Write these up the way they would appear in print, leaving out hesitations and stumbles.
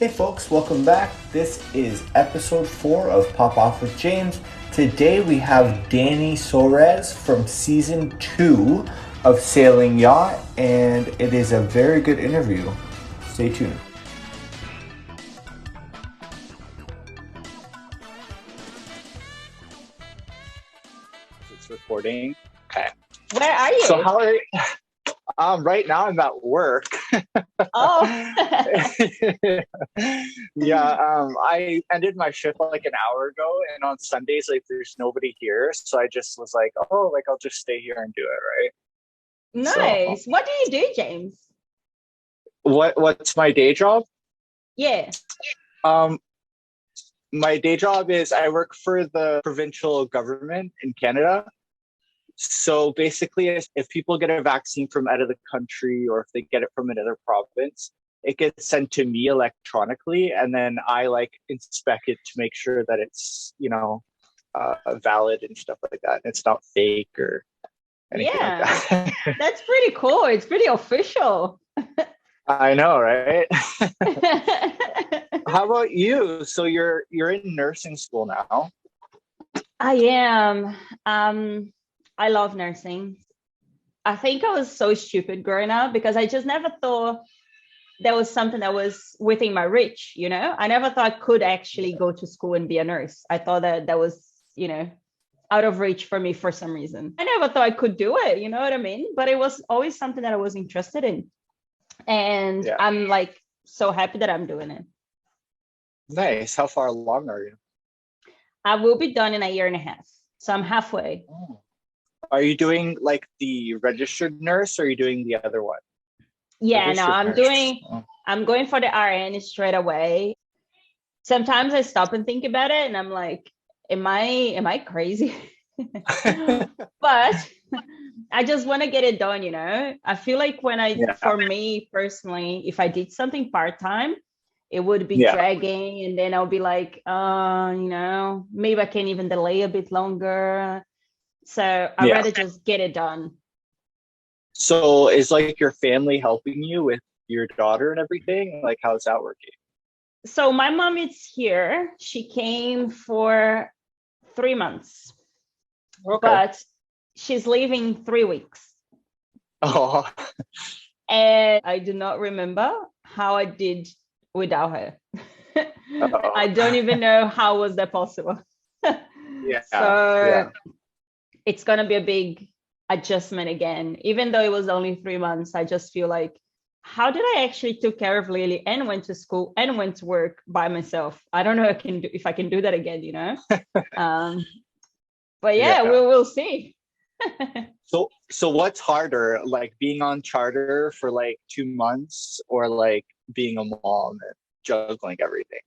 Hey folks, welcome back. This is episode 4 of Pop-Off with James. Today we have Dani from season 2 of Sailing Yacht, and it is a very good interview. Stay tuned. It's recording. Okay. Where are you? So how are you? Right now I'm at work. Oh. I ended my shift like an hour ago, and on Sundays like there's nobody here, so I just was like, I'll just stay here and do it, right? Nice. So, what do you do, James? What's my day job? Yeah. My day job is I work for the provincial government in Canada. So basically, if people get a vaccine from out of the country or if they get it from another province, it gets sent to me electronically, and then I inspect it to make sure that it's, valid and stuff like that. It's not fake or anything like that. That's pretty cool. It's pretty official. I know, right? How about you? So you're in nursing school now. I am. I love nursing. I think I was so stupid growing up because I just never thought there was something that was within my reach, I never thought I could actually go to school and be a nurse. I thought that was, out of reach for me for some reason. I never thought I could do it, you know what I mean? But it was always something that I was interested in. And I'm so happy that I'm doing it. Nice. How far along are you? I will be done in a year and a half. So I'm halfway. Oh. Are you doing the registered nurse or are you doing the other one? Yeah, I'm going for the RN straight away. Sometimes I stop and think about it and I'm like, am I crazy? But I just want to get it done, I feel like for me personally, if I did something part-time, it would be dragging, and then I'll be like, maybe I can even delay a bit longer. So I'd rather just get it done. So is your family helping you with your daughter and everything? How's that working? So my mom is here. She came for 3 months. Okay. But she's leaving 3 weeks. Oh. And I do not remember how I did without her. I don't even know how was that possible. It's going to be a big adjustment again. Even though it was only 3 months, I just feel like, how did I actually took care of Lily and went to school and went to work by myself? I don't know if I can do that again, But we'll see. So what's harder, being on charter for 2 months or being a mom and juggling everything?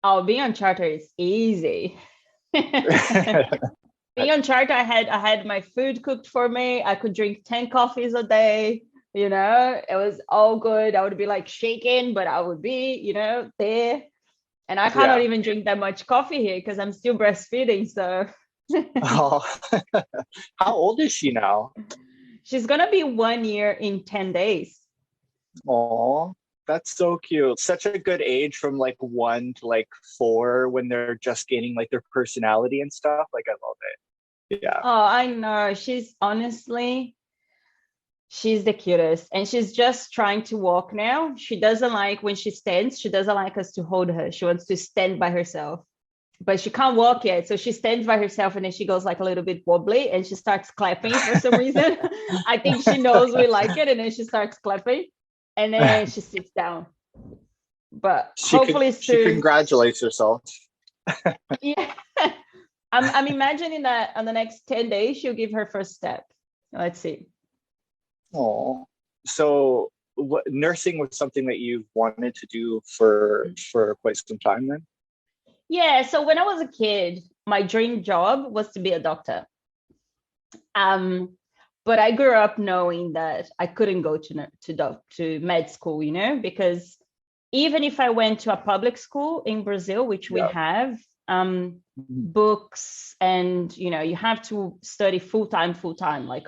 Oh, being on charter is easy. Being on charter, I had my food cooked for me. I could drink 10 coffees a day. It was all good. I would be shaking, but I would be, there. And I cannot even drink that much coffee here because I'm still breastfeeding. So. Oh. How old is she now? She's gonna be 1 year in 10 days. Oh, that's so cute. Such a good age from 1 to 4 when they're just gaining their personality and stuff. I love it. Yeah. Oh, I know. She's the cutest, and she's just trying to walk now. She doesn't like when she stands. She doesn't like us to hold her. She wants to stand by herself, but she can't walk yet. So she stands by herself, and then she goes a little bit wobbly, and she starts clapping for some reason. I think she knows we like it, and then she starts clapping, and then she sits down. But hopefully soon. She congratulates herself. Yeah. I'm imagining that on the next 10 days, she'll give her first step. Let's see. Oh, so nursing was something that you've wanted to do for quite some time then? Yeah. So when I was a kid, my dream job was to be a doctor. But I grew up knowing that I couldn't go to med school, because even if I went to a public school in Brazil, which we have, books, and you have to study full time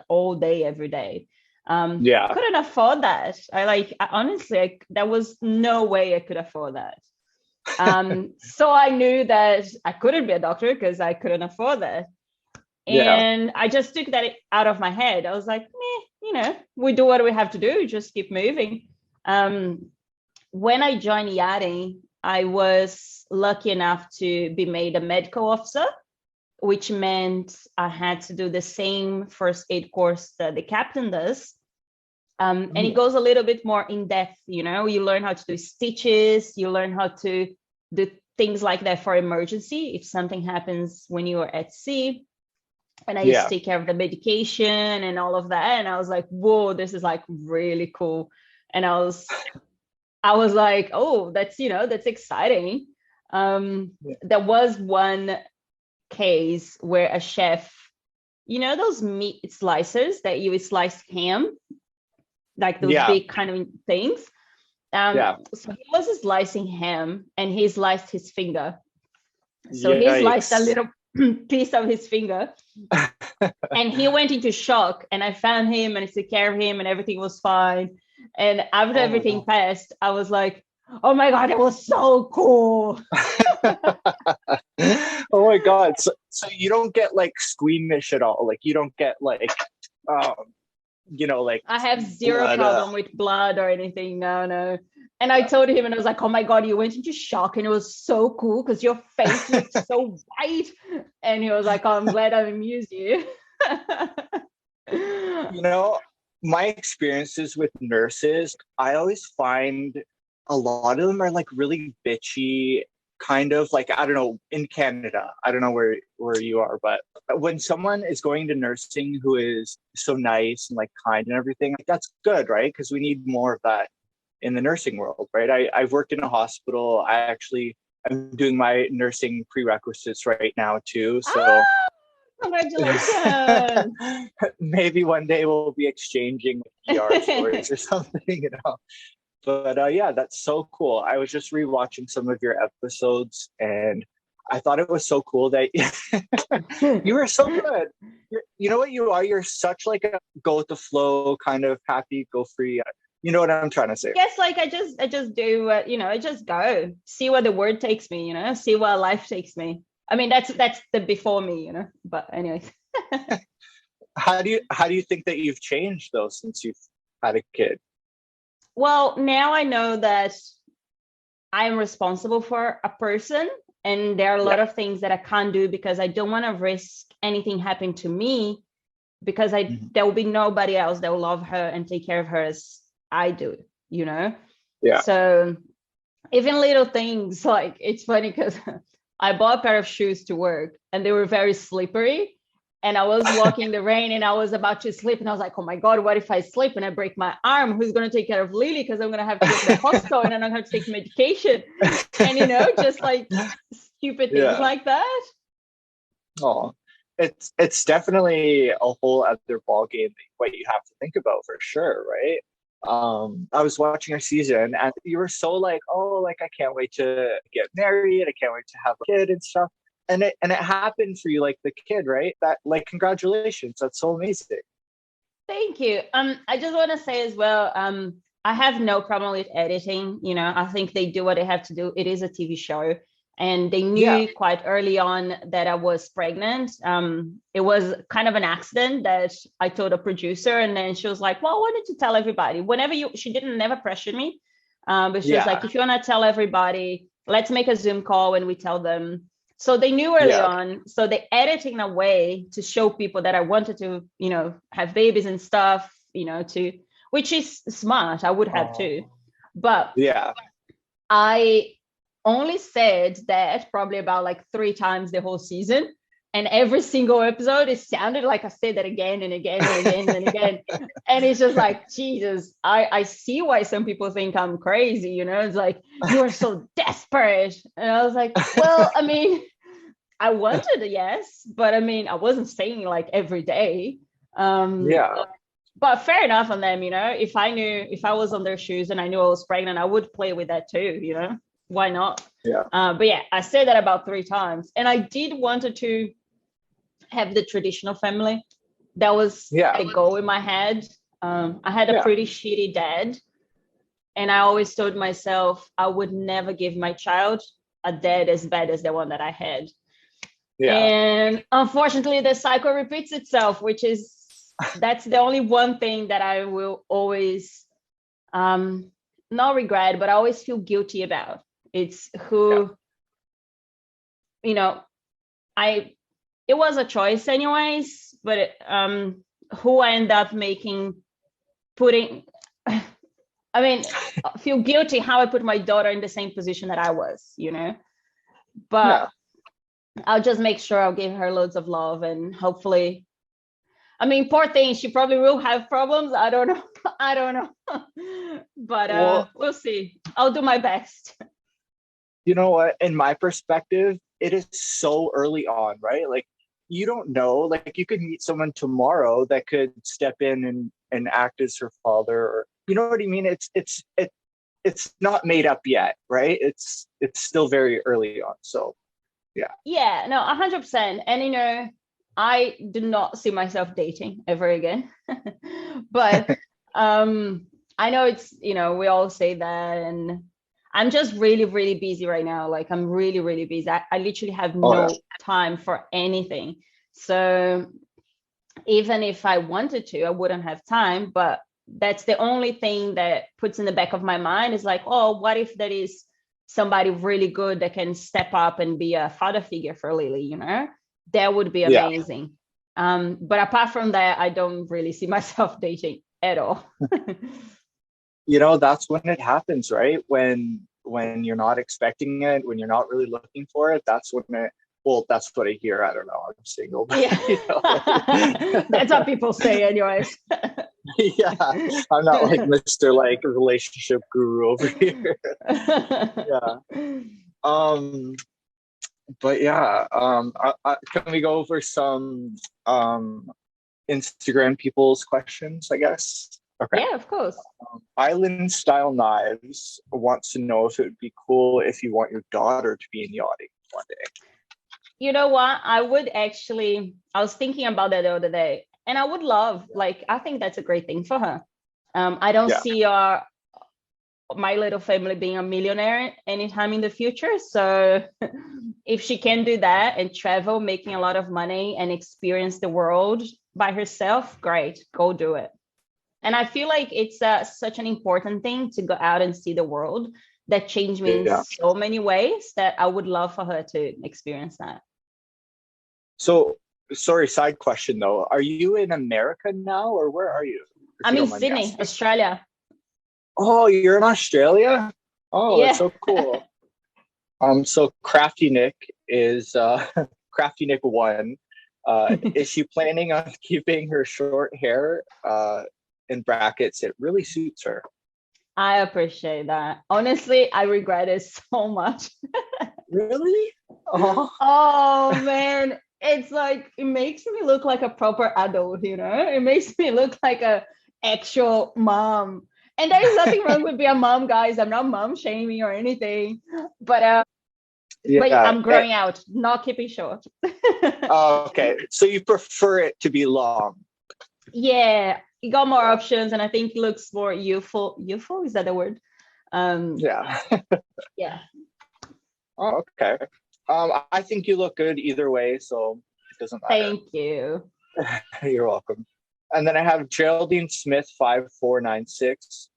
all day every day. Couldn't afford that. I honestly, there was no way I could afford that. So I knew that I couldn't be a doctor because I couldn't afford that. And I just took that out of my head. I was like, we do what we have to do, just keep moving. When I joined yachting, I was lucky enough to be made a medical officer, which meant I had to do the same first aid course that the captain does. And it goes a little bit more in depth, you learn how to do stitches, you learn how to do things like that for emergency if something happens when you are at sea. And I used to take care of the medication and all of that. And I was like, whoa, this is like really cool. And I was like, oh, that's exciting. There was one case where a chef, those meat slicers that you slice ham, like those big kind of things. So he was slicing ham and he sliced his finger. So he sliced a little piece of his finger and he went into shock, and I found him and I took care of him and everything was fine. And after everything passed, I was like, oh my God, it was so cool. Oh my God. So you don't get like squeamish at all? Like you don't get like, like I have zero problem with blood or anything. No. And I told him, and I was like, oh my God, you went into shock and it was so cool because your face looked so white. And he was like, oh, I'm glad I amused you. My experiences with nurses, I always find a lot of them are like really bitchy, kind of like, I don't know, in Canada, I don't know where you are, but when someone is going to nursing who is so nice and like kind and everything, like, that's good, right? Because we need more of that in the nursing world, right? I've worked in a hospital. I'm doing my nursing prerequisites right now too. So congratulations. Maybe one day we'll be exchanging ER stories or something, But that's so cool. I was just rewatching some of your episodes and I thought it was so cool that you were so good. You know what you are? You're such like a go with the flow, kind of happy, go free. You know what I'm trying to say? Yes, like I just do, I just go, see where the word takes me, see where life takes me. I mean, that's the before me, but anyway. How do you think that you've changed though, since you've had a kid? Well, now I know that I'm responsible for a person and there are a lot of things that I can't do because I don't want to risk anything happening to me because there will be nobody else that will love her and take care of her as I do, Yeah. So even little things, like it's funny because I bought a pair of shoes to work and they were very slippery. And I was walking in the rain and I was about to slip. And I was like, oh my God, what if I slip and I break my arm? Who's going to take care of Lily? Because I'm going to have to go to the hospital and I'm going to have to take medication. And, just like stupid things like that. Oh, it's definitely a whole other ballgame what you have to think about for sure, right? I was watching our season and you were so like, oh, like I can't wait to get married. I can't wait to have a kid and stuff. And it happened for you, like the kid, right? That, like, congratulations. That's so amazing. Thank you. I just want to say as well, I have no problem with editing. I think they do what they have to do. It is a TV show. And they knew quite early on that I was pregnant. It was kind of an accident that I told a producer. And then she was like, well, why don't you tell everybody? She didn't never pressure me. But she was like, if you want to tell everybody, let's make a Zoom call when we tell them. So they knew early on. So they edited in a way to show people that I wanted to, have babies and stuff, which is smart. I would have too. But I only said that probably about like 3 times the whole season. And every single episode, it sounded like I said that again and again and again and again. And it's just like, Jesus, I see why some people think I'm crazy, It's like, you are so desperate. And I was like, well, I mean, I wanted a yes, but I mean, I wasn't saying like every day. But fair enough on them, if I was on their shoes and I knew I was pregnant, I would play with that too, Why not? But I said that about 3 times. And I did wanted to have the traditional family. That was a goal in my head. I had a pretty shitty dad. And I always told myself I would never give my child a dad as bad as the one that I had. Yeah. And unfortunately, the cycle repeats itself, that's the only one thing that I will always not regret, but I always feel guilty about. It's who, it was a choice anyways, but who I end up feel guilty how I put my daughter in the same position that I was, but I'll just make sure I'll give her loads of love, and hopefully, poor thing, she probably will have problems. I don't know. But we'll see. I'll do my best. You know what? In my perspective, it is so early on, right? Like, you don't know. Like, you could meet someone tomorrow that could step in and act as her father, or you know what I mean? It's not made up yet, right? It's still very early on. So, yeah. Yeah, no, 100%. And I do not see myself dating ever again. But I know it's, we all say that, and I'm just really, really busy right now. Like, I'm really, really busy. I literally have no time for anything. So even if I wanted to, I wouldn't have time. But that's the only thing that puts in the back of my mind is like, oh, what if there is somebody really good that can step up and be a father figure for Lily, that would be amazing. But apart from that, I don't really see myself dating at all. That's when it happens, right? When you're not expecting it, when you're not really looking for it, that's when that's what I hear. I don't know. I'm single. But, That's what people say anyways. Yeah, I'm not like Mr. like relationship guru over here. Yeah. But yeah, can we go over some Instagram people's questions, I guess? Okay. Yeah, of course. Island Style Knives wants to know if it would be cool if you want your daughter to be in yachting one day. You know what? I was thinking about that the other day, and I would love, I think that's a great thing for her. I don't see my little family being a millionaire anytime in the future. So if she can do that and travel, making a lot of money and experience the world by herself, great, go do it. And I feel like it's such an important thing to go out and see the world that changed me in so many ways that I would love for her to experience that. So, sorry, side question though. Are you in America now, or where are you? I'm in Sydney, Australia. Oh, you're in Australia? Oh, yeah. That's so cool. So Crafty Nick is Crafty Nick 1. Is she planning on keeping her short hair? In brackets, it really suits her. I appreciate that. Honestly, I regret it so much. Really? Oh man, it's like, it makes me look like a proper adult, it makes me look like a actual mom. And there is nothing wrong with being a mom, guys. I'm not mom shaming or anything, but I'm growing out, not keeping short. Okay, so you prefer it to be long? Yeah, you got more options, and I think it looks more youthful. Youthful, is that the word? Yeah. Yeah. Oh, okay. I think you look good either way, so it doesn't matter. Thank you. You're welcome. And then I have Geraldine Smith 5496.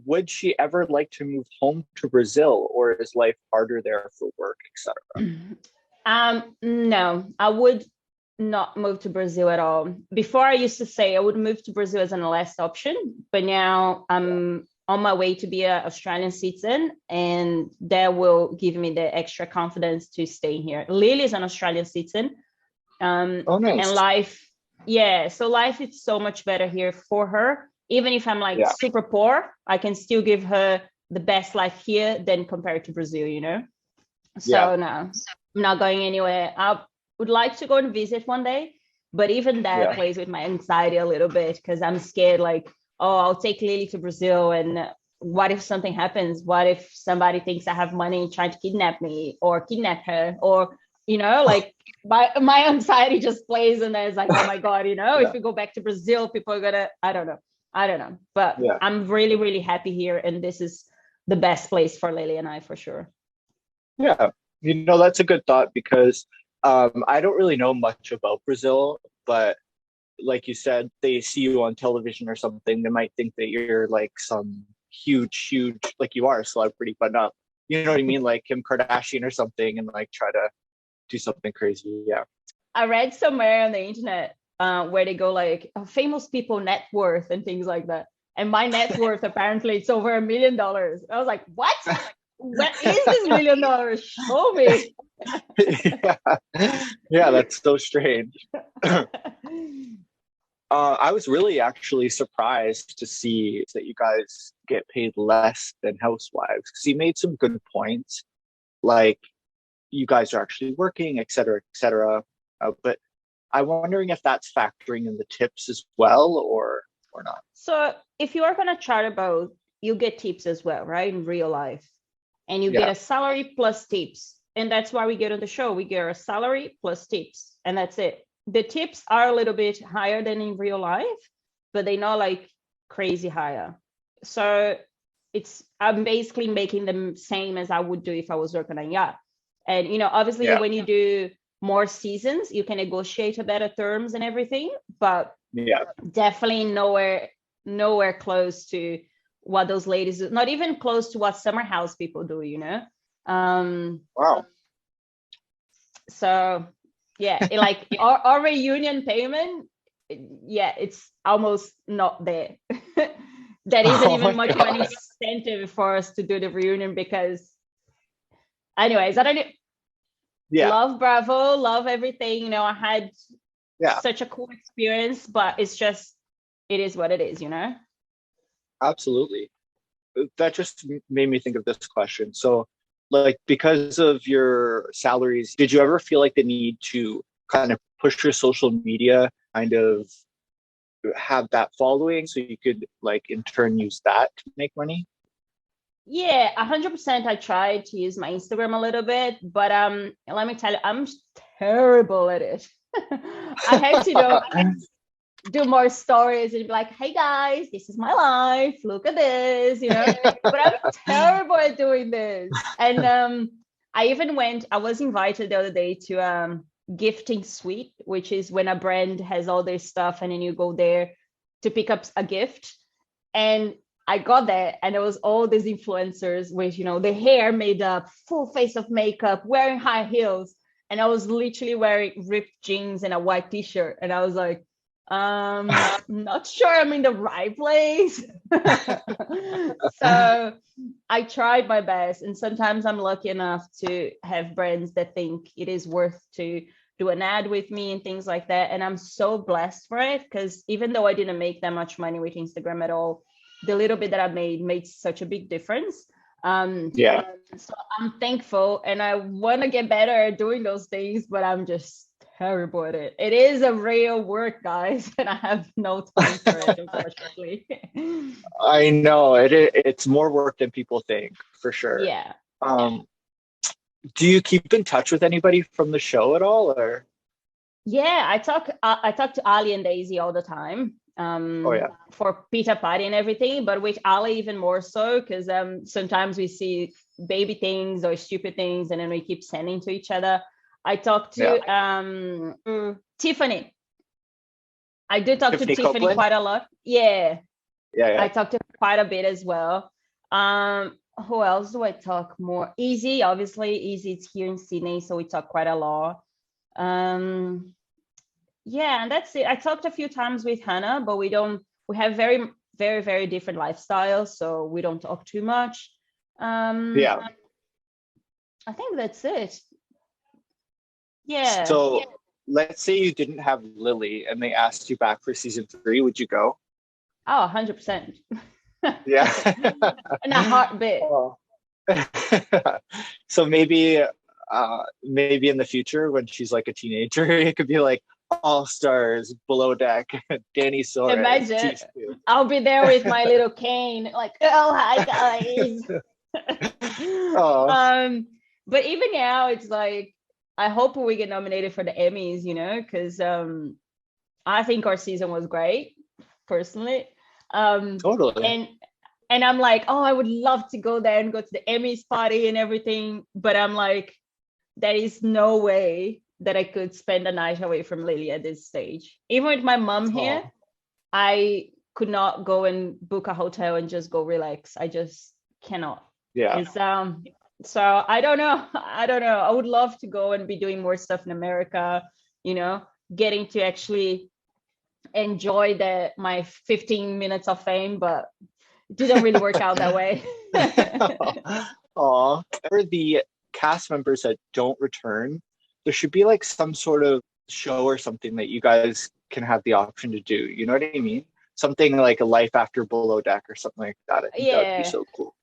Would she ever like to move home to Brazil, or is life harder there for work, etc.? No, I would not move to Brazil at all. Before, I used to say I would move to Brazil as an last option, but now I'm on my way to be an Australian citizen, and that will give me the extra confidence to stay here. Lily is an Australian citizen. Nice. And life is so much better here for her. Even if I'm super poor, I can still give her the best life here than compared to Brazil, So no, I'm not going anywhere. I would like to go and visit one day, but even that plays with my anxiety a little bit, because I'm scared, I'll take Lily to Brazil, and what if something happens? What if somebody thinks I have money trying to kidnap me or kidnap her, or my anxiety just plays, and there's oh my God, if we go back to Brazil, people are gonna, I don't know. But I'm really, really happy here, and this is the best place for Lily and I, for sure. Yeah, that's a good thought because I don't really know much about Brazil, but like you said, they see you on television or something, they might think that you're like some huge, like you are a celebrity, but not, you know what I mean? Like Kim Kardashian or something, and like try to do something crazy. Yeah. I read somewhere on the internet where they go like famous people net worth and things like that. And my net worth apparently it's over $1 million. I was like, what? What is this $1 million? Show me. Yeah, that's so strange. I was really actually surprised to see that you guys get paid less than housewives because you made some good points, like you guys are actually working, et cetera, et cetera. But I'm wondering if that's factoring in the tips as well, or not. So if you are going to chart a boat, you get tips as well, right? In real life. And you get a salary plus tips. And that's why we get on the show. We get a salary plus tips. And that's it. The tips are a little bit higher than in real life, but they're not like crazy higher. So I'm basically making them same as I would do if I was working on a yacht. And, obviously when you do more seasons, you can negotiate a better terms and everything, but definitely nowhere close to what those ladies do, not even close to what summer house people do, Wow. So like our reunion payment, it's almost not there. That isn't even much of an incentive for us to do the reunion because anyways, I don't love Bravo, love everything, I had such a cool experience, but it is what it is, Absolutely. That just made me think of this question. So, like, because of your salaries, did you ever feel like the need to kind of push your social media, kind of have that following so you could, like, in turn use that to make money? Yeah, 100%. I tried to use my Instagram a little bit, but let me tell you, I'm terrible at it. I have to do more stories and be like, hey guys, this is my life, look at this, but I'm terrible at doing this. And I was invited the other day to gifting suite, which is when a brand has all their stuff and then you go there to pick up a gift. And I got there and there was all these influencers with, the hair made up, full face of makeup, wearing high heels. And I was literally wearing ripped jeans and a white t-shirt. And I was like, not sure I'm in the right place. So I tried my best. And sometimes I'm lucky enough to have brands that think it is worth to do an ad with me and things like that. And I'm so blessed for it because even though I didn't make that much money with Instagram at all, the little bit that I made such a big difference. So I'm thankful and I want to get better at doing those things, but I'm just terrible at it. It is a real work, guys, and I have no time for it, unfortunately. I know it's more work than people think, for sure. Yeah. Do you keep in touch with anybody from the show at all, or? Yeah, I talk to Ali and Daisy all the time. For pizza party and everything, but with Ali even more so because sometimes we see baby things or stupid things and then we keep sending to each other. I talked to Tiffany. I do talk to Tiffany quite a lot. Yeah. I talked to her quite a bit as well. Who else do I talk more? Easy, obviously. Easy, it's here in Sydney, so we talk quite a lot. Yeah, and that's it. I talked a few times with Hannah, but we have very, very, very different lifestyles, so we don't talk too much. I think that's it. Yeah. So let's say you didn't have Lily and they asked you back for season 3, would you go? Oh, 100%. Yeah. In a heartbeat. Oh. So maybe in the future when she's like a teenager, it could be like All Stars, Below Deck, Dani Soares. Imagine I'll be there with my little cane, like, oh hi guys. But even now, it's like I hope we get nominated for the Emmys, because I think our season was great, personally. Totally. And And I'm like, oh, I would love to go there and go to the Emmys party and everything. But I'm like, there is no way that I could spend a night away from Lily at this stage. Even with my mom here, I could not go and book a hotel and just go relax. I just cannot. Yeah. It's so I don't know. I would love to go and be doing more stuff in America, getting to actually enjoy my 15 minutes of fame, but it didn't really work out that way. Aw. For the cast members that don't return, there should be like some sort of show or something that you guys can have the option to do. You know what I mean? Something like a life after Below Deck or something like that. I think that would be so cool.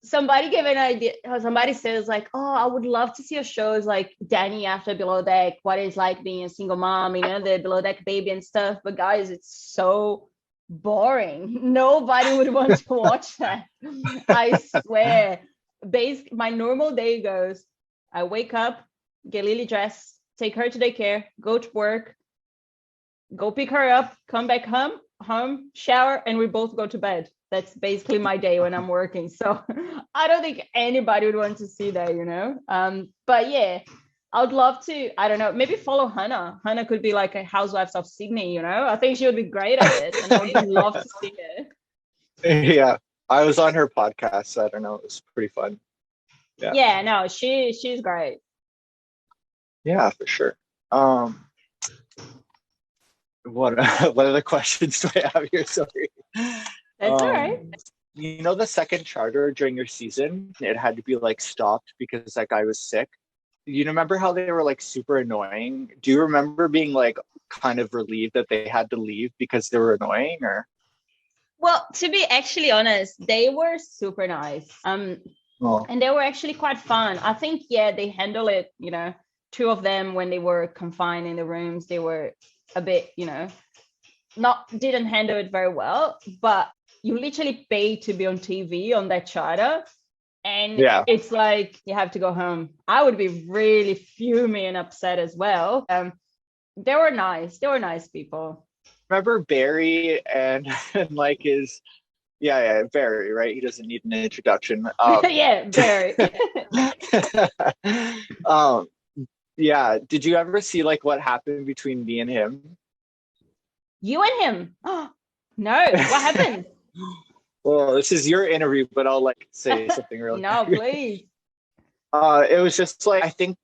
Somebody gave an idea. Somebody says like, oh, I would love to see a show like Dani after Below Deck, what it's like being a single mom, the Below Deck baby and stuff. But guys, it's so boring. Nobody would want to watch that. I swear. My normal day goes, I wake up, get Lily dressed, take her to daycare, go to work, go pick her up, come back home, shower, and we both go to bed. That's basically my day when I'm working. So I don't think anybody would want to see that, But yeah, I would love to, I don't know, maybe follow Hannah. Hannah could be like a Housewives of Sydney, I think she would be great at it, and I would love to see it. Yeah, I was on her podcast, so I don't know, it was pretty fun. Yeah, no, she's great. Yeah, for sure. What other questions do I have here? Sorry. That's all right. The second charter during your season, it had to be like stopped because that guy was sick. You remember how they were like super annoying? Do you remember being like kind of relieved that they had to leave because they were annoying, or? Well, to be actually honest, they were super nice. And they were actually quite fun. I think, they handled it, two of them when they were confined in the rooms, they were a bit, didn't handle it very well, but you literally pay to be on TV on that charter. And it's like, you have to go home. I would be really fuming and upset as well. They were nice. They were nice people. Remember Barry and like his, Barry, right? He doesn't need an introduction. Yeah, Barry. Did you ever see like what happened between me and him? You and him? Oh, no. What happened? Well, this is your interview, but I'll like say something really No, please. It was just like, I think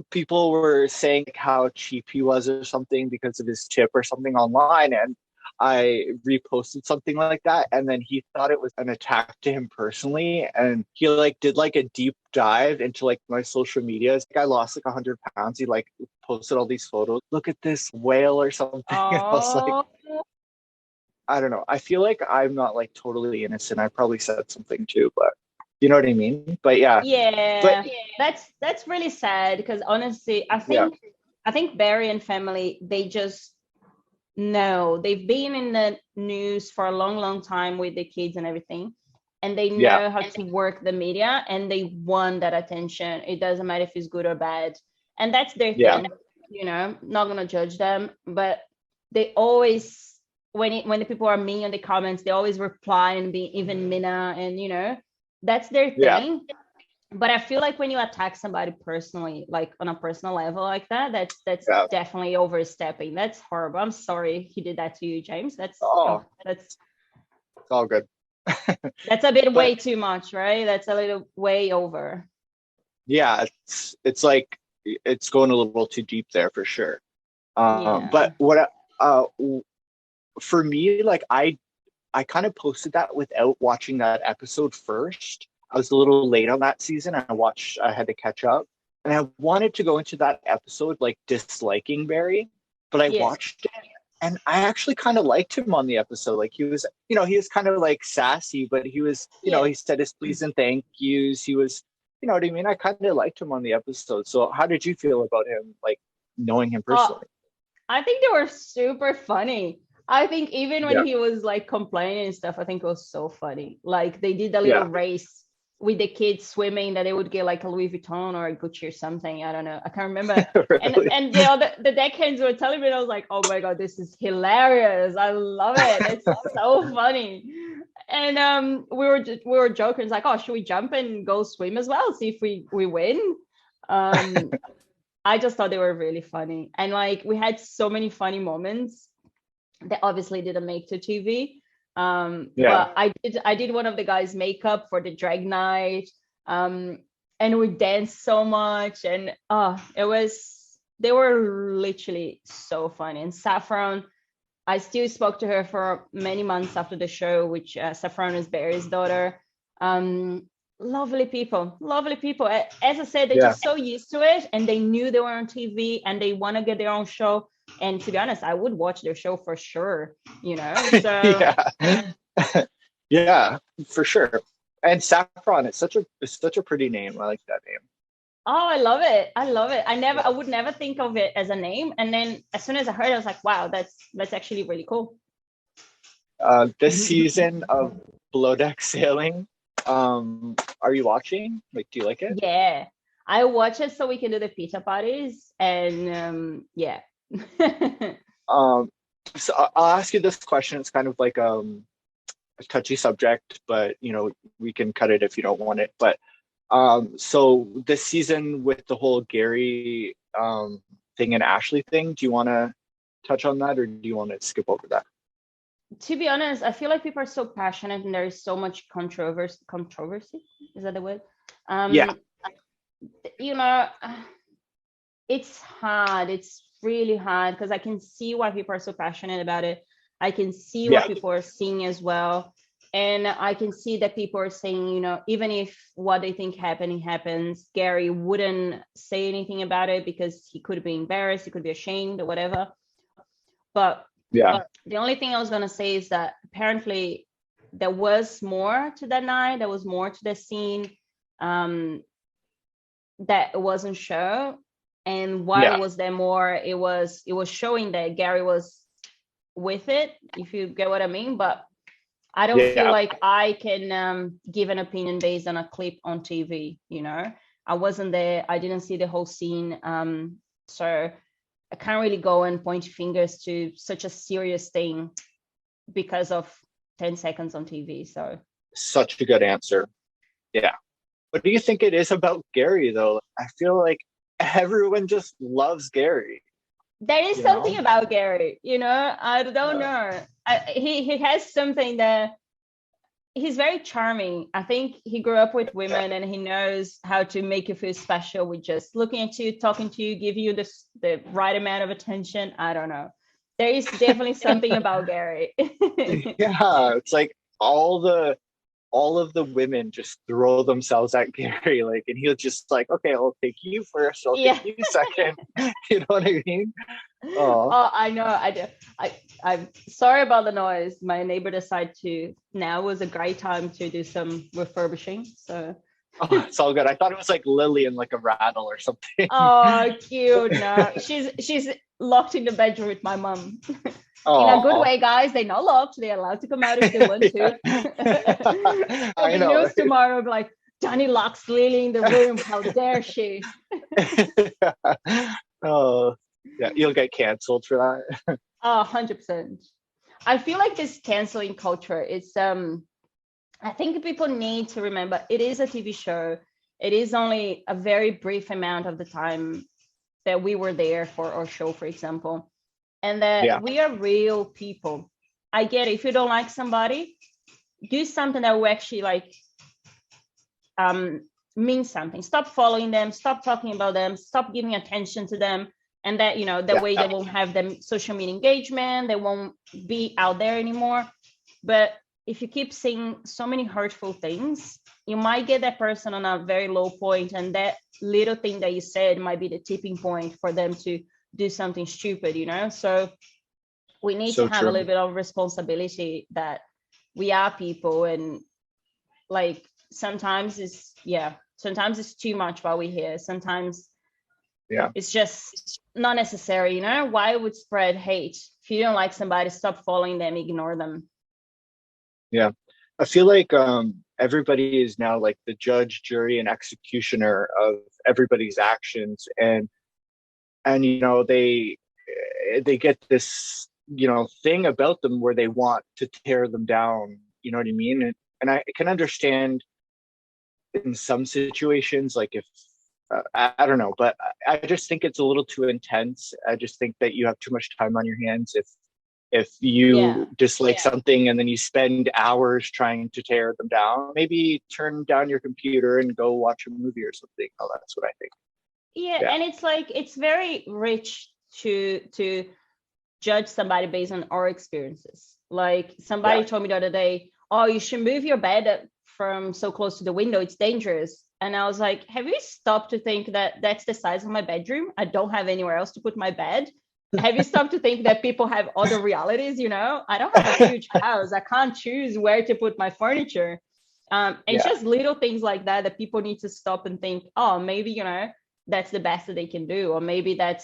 people were saying how cheap he was or something because of his tip or something online, and I reposted something like that, and then he thought it was an attack to him personally, and he like did like a deep dive into like my social media. I lost like 100 pounds. He like posted all these photos. Look at this whale or something. And I was like, I don't know. I feel like I'm not like totally innocent. I probably said something too, but you know what I mean? But that's really sad, because honestly, I think Barry and family, they just know, they've been in the news for a long time with the kids and everything, and they know how to work the media, and they want that attention. It doesn't matter if it's good or bad, and that's their thing. Not gonna judge them, but they always, when the people are mean in the comments, they always reply and be even meaner, and that's their thing. But I feel like when you attack somebody personally, like on a personal level like that, that's definitely overstepping. That's horrible. I'm sorry he did that to you, James. That's it's all good. That's a bit way too much, right? That's a little way over. Yeah, it's like it's going a little too deep there for sure. But what for me, like I kind of posted that without watching that episode first. I was a little late on that season. I had to catch up, and I wanted to go into that episode like disliking Barry, but I watched it, and I actually kind of liked him on the episode. Like he was, he was kind of like sassy, but he was, he said his please and thank yous. He was, you know what I mean? I kind of liked him on the episode. So how did you feel about him, like knowing him personally? I think they were super funny. I think even when he was like complaining and stuff, I think it was so funny. Like they did a little race with the kids swimming that they would get like a Louis Vuitton or a Gucci or something. I don't know. I can't remember. Really? And the deckhands were telling me, and I was like, oh my God, this is hilarious. I love it. It's so funny. And we were joking. It's like, oh, should we jump and go swim as well? See if we win. I just thought they were really funny. And like we had so many funny moments that obviously didn't make to TV. But I did one of the guys' makeup for the drag night. And we danced so much, and they were literally so funny. And Saffron, I still spoke to her for many months after the show, which Saffron is Barry's daughter. Lovely people. As I said, they're just so used to it, and they knew they were on TV and they want to get their own show. And to be honest, I would watch their show for sure, So yeah, for sure. And Saffron, it's such a pretty name. I like that name. Oh, I love it. I would never think of it as a name. And then as soon as I heard it, I was like, wow, that's actually really cool. This season of Below Deck Sailing, are you watching? Like, do you like it? Yeah, I watch it so we can do the pizza parties. And yeah. So I'll ask you this question. It's kind of like a touchy subject, but we can cut it if you don't want it. But so this season with the whole Gary thing and Ashley thing, do you want to touch on that, or do you want to skip over that? To be honest, I feel like people are so passionate and there's so much controversy. Is that the word? Yeah. It's hard. It's really hard because I can see why people are so passionate about it. I can see what people are seeing as well. And I can see that people are saying, even if what they think happens, Gary wouldn't say anything about it because he could be embarrassed, he could be ashamed or whatever. But the only thing I was going to say is that apparently there was more to that night. There was more to the scene that wasn't shown. And why was there more? It was showing that Gary was with it, if you get what I mean. But I don't feel like I can give an opinion based on a clip on TV. I wasn't there. I didn't see the whole scene. So I can't really go and point fingers to such a serious thing because of 10 seconds on TV. So such a good answer. Yeah. What do you think it is about Gary, though? I feel like everyone just loves Gary. There is something about Gary, I don't know. He has something that he's very charming. I think he grew up with women and he knows how to make you feel special with just looking at you, talking to you, give you the right amount of attention. I don't know. There is definitely something about Gary. Yeah, it's like all of the women just throw themselves at Gary, and he'll just okay, I'll take you first, I'll take you second. You know what I mean? Oh, I know. I do. I'm sorry about the noise. My neighbor decided now was a great time to do some refurbishing. So it's all good. I thought it was like Lily and a rattle or something. Oh, cute. No, she's locked in the bedroom with my mom. In a good way, guys. They're not locked. They're allowed to come out if they want to. I know. News tomorrow, like Dani locks Lily in the room. How dare she? Oh, yeah. You'll get canceled for that. 100%. I feel like this canceling culture is. I think people need to remember it is a TV show. It is only a very brief amount of the time that we were there for our show, for example. And that we are real people. I get it. If you don't like somebody, do something that will actually mean something. Stop following them. Stop talking about them. Stop giving attention to them. And that, that way they won't have them social media engagement. They won't be out there anymore. But if you keep saying so many hurtful things, you might get that person on a very low point. And that little thing that you said might be the tipping point for them to do something stupid, so we need to have a little bit of responsibility that we are people, and sometimes it's too much while we're here. Sometimes it's just not necessary. Why would spread hate? If you don't like somebody, stop following them, ignore them. I feel like everybody is now the judge, jury, and executioner of everybody's actions, and they get this thing about them where they want to tear them down You know what I mean? And I can understand in some situations, like if I don't know, but I just think it's a little too intense. I just think that you have too much time on your hands if you dislike something and then you spend hours trying to tear them down. Maybe turn down your computer and go watch a movie or something. Oh, that's what I think. Yeah, and it's like it's very rich to judge somebody based on our experiences. Like somebody told me the other day, oh, you should move your bed from so close to the window, it's dangerous. And I was like, have you stopped to think that that's the size of my bedroom? I don't have anywhere else to put my bed. Have you stopped to think that people have other realities? You know, I don't have a huge house. I can't choose where to put my furniture. It's just little things like that that people need to stop and think, oh, maybe, you know, that's the best that they can do. Or maybe that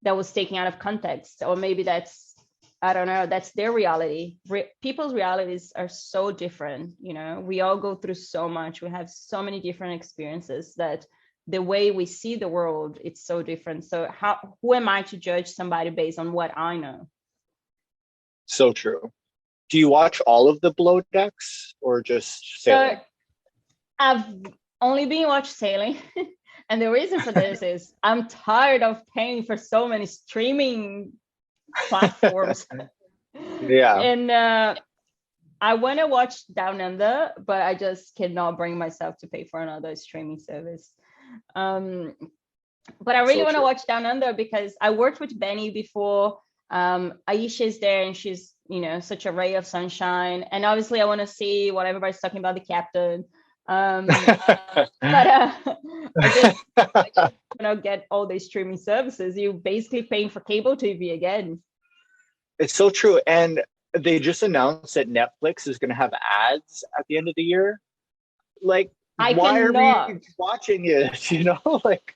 was taken out of context. Or maybe that's, I don't know, that's their reality. People's realities are so different. You know, we all go through so much. We have so many different experiences that the way we see the world, it's so different. So who am I to judge somebody based on what I know? So true. Do you watch all of the Below Decks or just Sailing? So I've only been watching Sailing. And the reason for this is I'm tired of paying for so many streaming platforms. And I want to watch Down Under, but I just cannot bring myself to pay for another streaming service. But I really want to watch Down Under because I worked with Dani before. Aisha is there and she's, you know, such a ray of sunshine. And obviously I want to see what everybody's talking about the captain. But I just you know, get all these streaming services. You're basically paying for cable TV again. It's so true. And they just announced that Netflix is going to have ads at the end of the year. Like, why are we watching it? You know, like.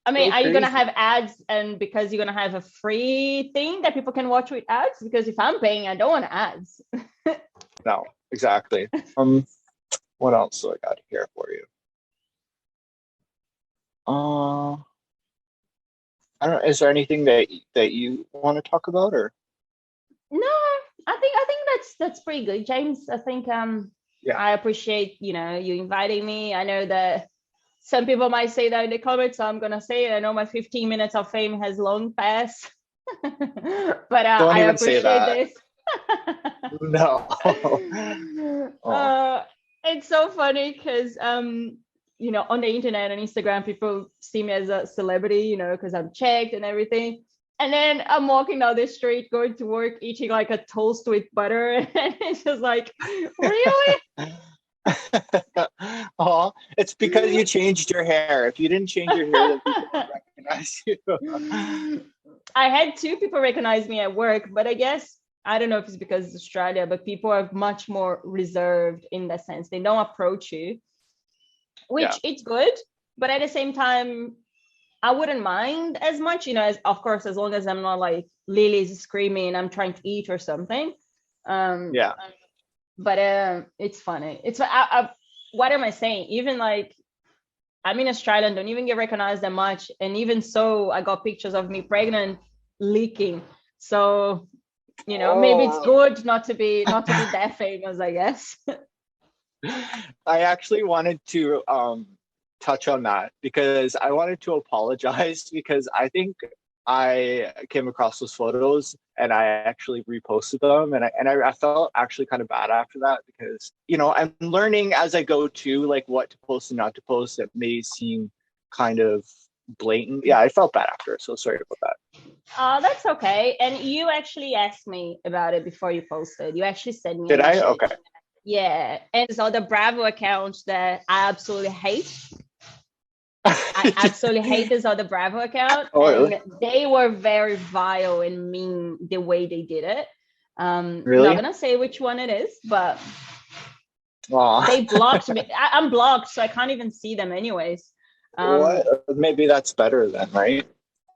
I mean, are you going to have ads and because you're going to have a free thing that people can watch with ads? Because if I'm paying, I don't want ads. No, exactly. What else do I got here for you? I don't know. Is there anything that you want to talk about, or? No, I think that's pretty good, James. I think I appreciate, you know, you inviting me. I know that some people might say that in the comments, so I'm gonna say it. I know my 15 minutes of fame has long passed, but I appreciate this. No. It's so funny because you know, on the internet and Instagram, people see me as a celebrity, you know, because I'm checked and everything. And then I'm walking down the street, going to work, eating like a toast with butter. And it's just like, really? Oh, it's because you changed your hair. If you didn't change your hair, then people would recognize you. I had 2 people recognize me at work, but I guess, I don't know if it's because it's Australia, but people are much more reserved in that sense. They don't approach you, which it's good. But at the same time, I wouldn't mind as much, you know, as of course, as long as I'm not like Lily's screaming, I'm trying to eat or something. But it's funny. It's what am I saying? Even like I'm in Australia and don't even get recognized that much. And even so, I got pictures of me pregnant leaking. So, you know, maybe it's good not to be that famous, I guess. I actually wanted to touch on that because I wanted to apologize because I think I came across those photos and I actually reposted them and I felt actually kind of bad after that because, you know, I'm learning as I go too, like what to post and not to post that may seem kind of blatant. Yeah, I felt bad after, so sorry about that. Oh, that's okay. And you actually asked me about it before you posted. You actually sent me a message. Did I? Okay. Yeah, and so the Bravo account that I absolutely hate. I absolutely hate this other Bravo account. Really? They were very vile and mean the way they did it. Really? Not gonna say which one it is, but they blocked me. I'm blocked, so I can't even see them anyways. Maybe that's better then, right?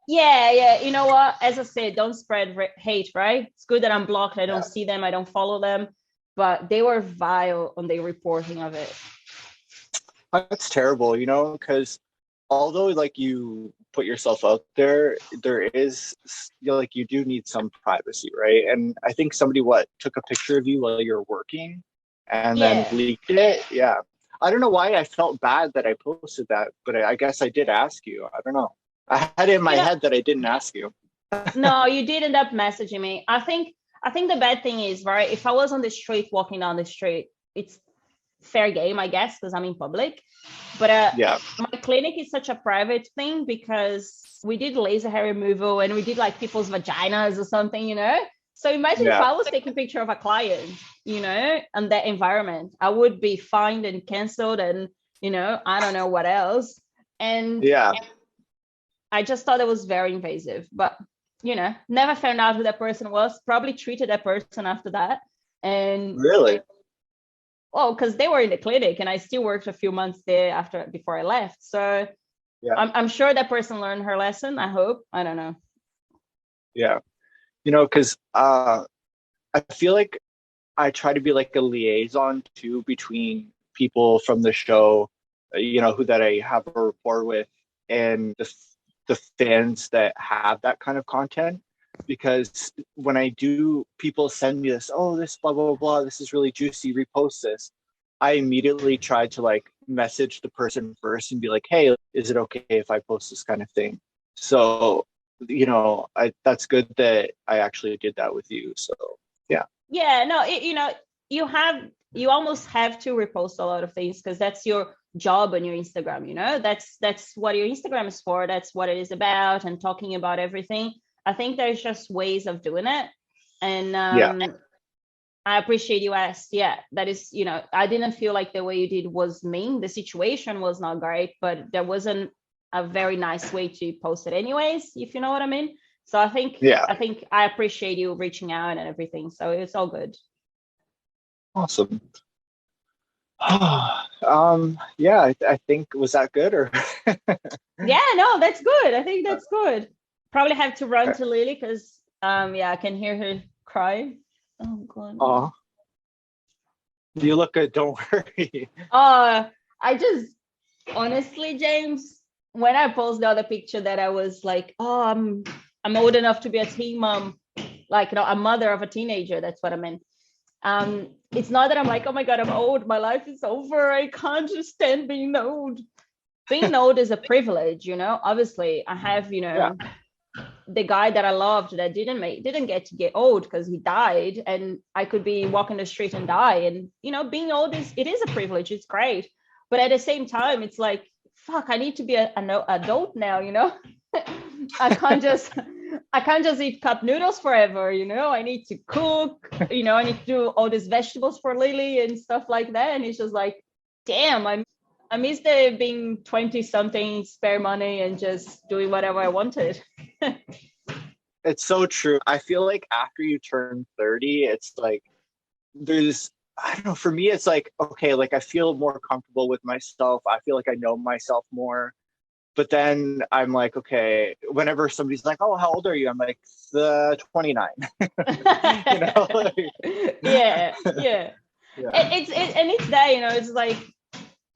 Yeah. You know what? As I said, don't spread hate, right? It's good that I'm blocked. I don't see them. I don't follow them. But they were vile on the reporting of it. That's terrible, you know, because although like you put yourself out there is, you know, like you do need some privacy, right? And I think somebody took a picture of you while you're working and then leaked it. Yeah. I don't know why I felt bad that I posted that, but I guess I did ask you. I don't know. I had it in my head that I didn't ask you. No, you did end up messaging me. I think the bad thing is, right, if I was on the street, walking down the street, it's fair game, I guess, because I'm in public. But my clinic is such a private thing because we did laser hair removal and we did like people's vaginas or something, So imagine if I was taking a picture of a client, and that environment, I would be fined and canceled and, I don't know what else. And I just thought it was very invasive, but, never found out who that person was, probably treated that person after that. And really? Well, because they were in the clinic and I still worked a few months there before I left. So I'm sure that person learned her lesson. I hope. I don't know. Yeah. Because I feel like I try to be like a liaison too between people from the show, who that I have a rapport with, and the fans that have that kind of content. Because when I do, people send me this, oh, this blah, blah, blah, this is really juicy, repost this. I immediately try to like message the person first and be like, hey, is it okay if I post this kind of thing? So, that's good that I actually did that with you. So, yeah. Yeah, no, you almost have to repost a lot of things because that's your job on your Instagram, that's what your Instagram is for. That's what it is about, and talking about everything. I think there's just ways of doing it. And I appreciate you asked. Yeah, that is, I didn't feel like the way you did was mean. The situation was not great, but there wasn't a very nice way to post it anyways, if you know what I mean. So I think I appreciate you reaching out and everything. So it's all good. Awesome. I think, was that good or? Yeah, no, that's good. I think that's good. Probably have to run to Lily because I can hear her crying. Oh god. Oh, you look good, don't worry. I just honestly, James, when I posted the other picture that I was like, oh, I'm old enough to be a teen mom, like a mother of a teenager. That's what I meant. It's not that I'm like, oh my god, I'm old, my life is over, I can't just stand being old. Being old is a privilege, obviously. I have the guy that I loved that didn't get old because he died, and I could be walking the street and die. And being old is a privilege. It's great, but at the same time, it's like, fuck, I need to be an adult now. I can't just eat cup noodles forever. I need to cook. I need to do all these vegetables for Lily and stuff like that. And it's just like, damn, I miss the being 20 something, spare money and just doing whatever I wanted. It's so true. I feel like after you turn 30, it's like I don't know, for me, it's like, okay, like I feel more comfortable with myself. I feel like I know myself more. But then I'm like, okay, whenever somebody's like, oh, how old are you? I'm like, 29. Yeah. It's that, it's like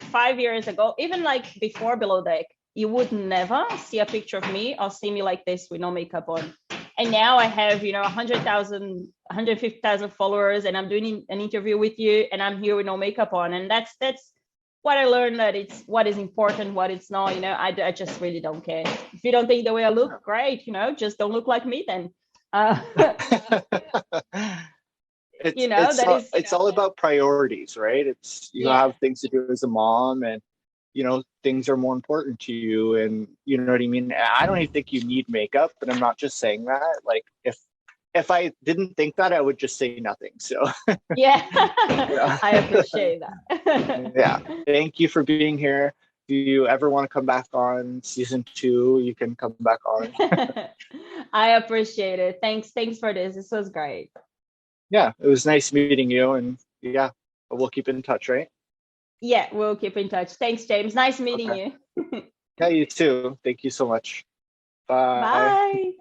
5 years ago, even like before Below Deck, you would never see a picture of me or see me like this with no makeup on. And now I have, 100,000, 150,000 followers, and I'm doing an interview with you, and I'm here with no makeup on. And that's what I learned, that it's what is important, what it's not. I just really don't care. If you don't think the way I look, great. Just don't look like me then. It's all about priorities, right? It's you have things to do as a mom, and things are more important to you, and you know what I mean. I don't even think you need makeup, but I'm not just saying that. Like if I didn't think that, I would just say nothing. So I appreciate that. Yeah, thank you for being here. If you ever want to come back on season 2, you can come back on. I appreciate it. Thanks for this. This was great. Yeah, it was nice meeting you, and we'll keep in touch, right? Yeah, we'll keep in touch. Thanks, James. Nice meeting you. Yeah, you too. Thank you so much. Bye. Bye.